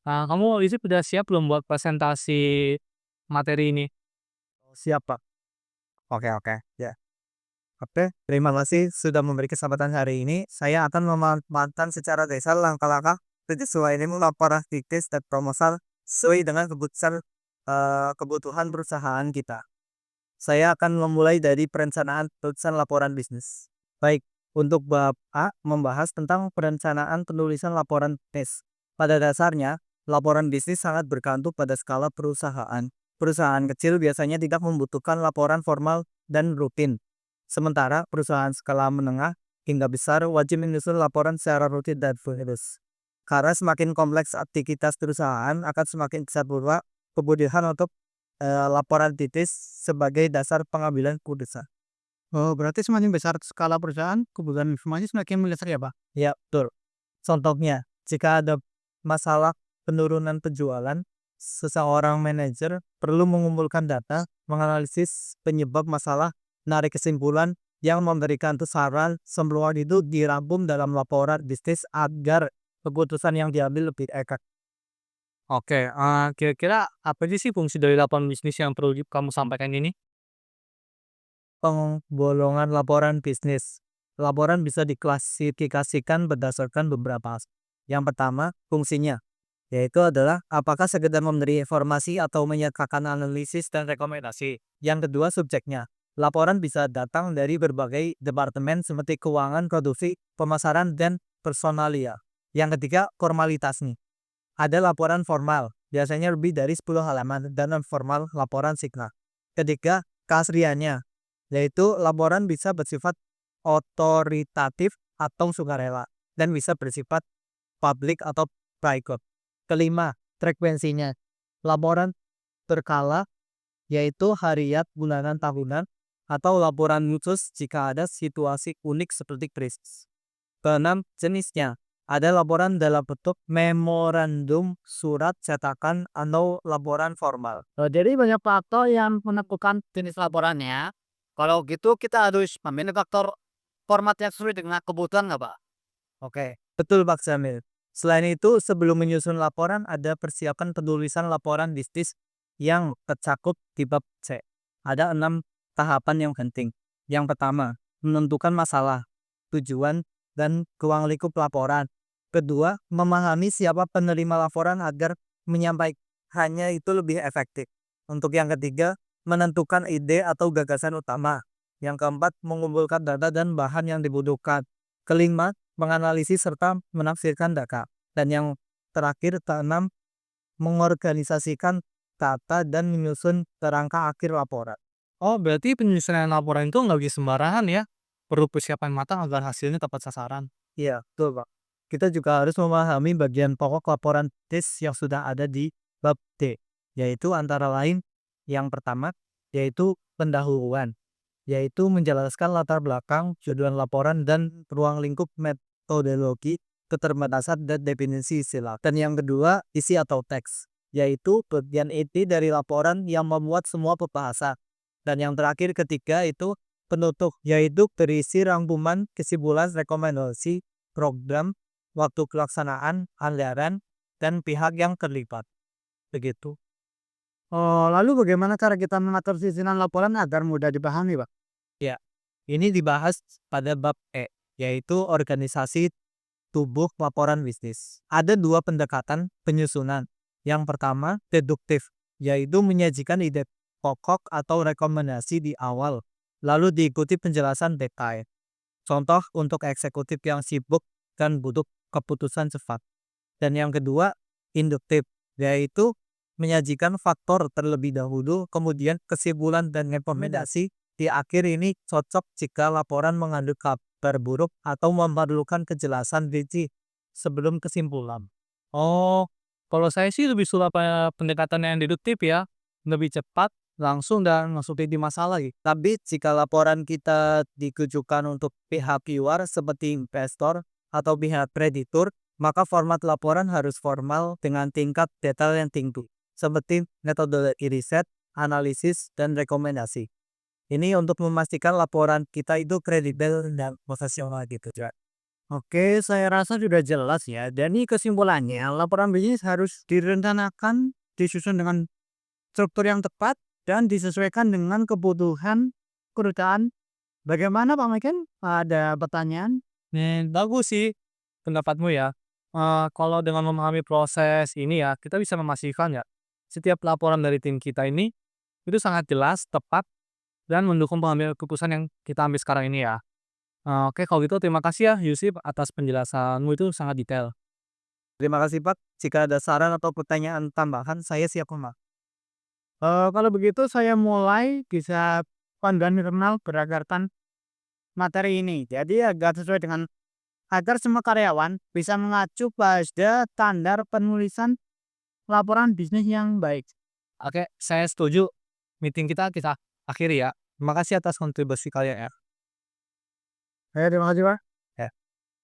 Kamu isi udah siap belum buat presentasi materi ini? Siap, Pak. Oke oke, ya. Oke, terima kasih sudah memberi kesempatan hari ini. Saya akan memanfaatkan secara detail langkah-langkah penyesuaian ini laporan kritis dan proposal sesuai dengan kebutuhan perusahaan kita. Saya akan memulai dari perencanaan penulisan laporan bisnis. Baik, untuk bab A membahas tentang perencanaan penulisan laporan bisnis. Pada dasarnya, laporan bisnis sangat bergantung pada skala perusahaan. Perusahaan kecil biasanya tidak membutuhkan laporan formal dan rutin. Sementara perusahaan skala menengah hingga besar wajib menyusun laporan secara rutin dan menerus. Karena semakin kompleks aktivitas perusahaan akan semakin besar pula kebutuhan untuk laporan titis sebagai dasar pengambilan keputusan. Oh, berarti semakin besar skala perusahaan, kebutuhan informasi semakin mendesak ya, Pak? Ya, betul. Contohnya, jika ada masalah penurunan penjualan, seseorang manajer perlu mengumpulkan data, menganalisis penyebab masalah, menarik kesimpulan, yang memberikan saran. Semua itu dirangkum dalam laporan bisnis agar keputusan yang diambil lebih efektif. Oke, kira-kira apa aja sih fungsi dari laporan bisnis yang perlu kamu sampaikan ini? Penggolongan laporan bisnis. Laporan bisa diklasifikasikan berdasarkan beberapa aspek. Yang pertama, fungsinya, yaitu adalah apakah sekedar memberi informasi atau menyertakan analisis dan rekomendasi. Yang kedua, subjeknya. Laporan bisa datang dari berbagai departemen seperti keuangan, produksi, pemasaran, dan personalia. Yang ketiga, formalitas nih. Ada laporan formal, biasanya lebih dari 10 halaman, dan non formal laporan signal. Ketiga, keasliannya, yaitu laporan bisa bersifat otoritatif atau sukarela dan bisa bersifat publik atau private. Kelima, frekuensinya. Laporan berkala, yaitu harian, bulanan, tahunan, atau laporan khusus jika ada situasi unik seperti krisis. Keenam, jenisnya. Ada laporan dalam bentuk memorandum, surat cetakan, atau laporan formal. Jadi banyak faktor yang menentukan jenis laporannya. Kalau gitu kita harus memilih faktor format yang sesuai dengan kebutuhan nggak, Pak? Oke, betul Pak Jamil. Selain itu, sebelum menyusun laporan, ada persiapan penulisan laporan bisnis yang tercakup di bab C. Ada 6 tahapan yang penting. Yang pertama, menentukan masalah, tujuan, dan ruang lingkup laporan. Kedua, memahami siapa penerima laporan agar menyampaikannya itu lebih efektif. Untuk yang ketiga, menentukan ide atau gagasan utama. Yang keempat, mengumpulkan data dan bahan yang dibutuhkan. Kelima, menganalisis serta menafsirkan data. Dan yang terakhir, keenam, mengorganisasikan data dan menyusun kerangka akhir laporan. Oh, berarti penyusunan laporan itu nggak bisa sembarangan ya? Perlu persiapan matang agar hasilnya tepat sasaran. Iya, betul Pak. Kita juga harus memahami bagian pokok laporan tes yang sudah ada di bab D, yaitu antara lain yang pertama, yaitu pendahuluan, yaitu menjelaskan latar belakang, tujuan laporan, dan ruang lingkup metodologi, keterbatasan, dan definisi istilah. Dan yang kedua, isi atau teks, yaitu bagian inti dari laporan yang memuat semua pembahasan. Dan yang terakhir ketiga itu penutup, yaitu berisi rangkuman, kesimpulan, rekomendasi, program, waktu pelaksanaan, anggaran, dan pihak yang terlibat. Begitu. Oh, lalu bagaimana cara kita mengatur susunan laporan agar mudah dipahami, Pak? Ya, ini dibahas pada bab E, yaitu organisasi tubuh laporan bisnis. Ada dua pendekatan penyusunan. Yang pertama, deduktif, yaitu menyajikan ide pokok atau rekomendasi di awal, lalu diikuti penjelasan detail. Contoh untuk eksekutif yang sibuk dan butuh keputusan cepat. Dan yang kedua, induktif, yaitu menyajikan faktor terlebih dahulu, kemudian kesimpulan dan rekomendasi. Di akhir ini cocok jika laporan mengandung kabar buruk atau memerlukan kejelasan rinci sebelum kesimpulan. Oh, kalau saya sih lebih suka pendekatan yang deduktif ya, lebih cepat, langsung dan masuk titik masalah gitu. Tapi jika laporan kita ditujukan untuk pihak luar seperti investor atau pihak kreditur, maka format laporan harus formal dengan tingkat detail yang tinggi, seperti metodologi riset, analisis, dan rekomendasi. Ini untuk memastikan laporan kita itu kredibel dan profesional gitu, Cak. Oke, saya rasa sudah jelas ya. Dan ini kesimpulannya, laporan bisnis harus direncanakan, disusun dengan struktur yang tepat, dan disesuaikan dengan kebutuhan perusahaan. Bagaimana Pak Meken? Ada pertanyaan? Bagus sih pendapatmu ya. Kalau dengan memahami proses ini ya, kita bisa memastikan ya, setiap laporan dari tim kita ini, itu sangat jelas, tepat, dan mendukung pengambilan keputusan yang kita ambil sekarang ini ya. Oke kalau gitu terima kasih ya Yusuf atas penjelasanmu itu sangat detail. Terima kasih Pak. Jika ada saran atau pertanyaan tambahan, saya siap Pak. Kalau begitu saya mulai bisa panduan internal berdasarkan materi ini. Jadi agar sesuai dengan agar semua karyawan bisa mengacu pada standar penulisan laporan bisnis yang baik. Oke, saya setuju. Meeting kita akhiri ya. Terima kasih atas kontribusi kalian ya. Terima kasih Pak.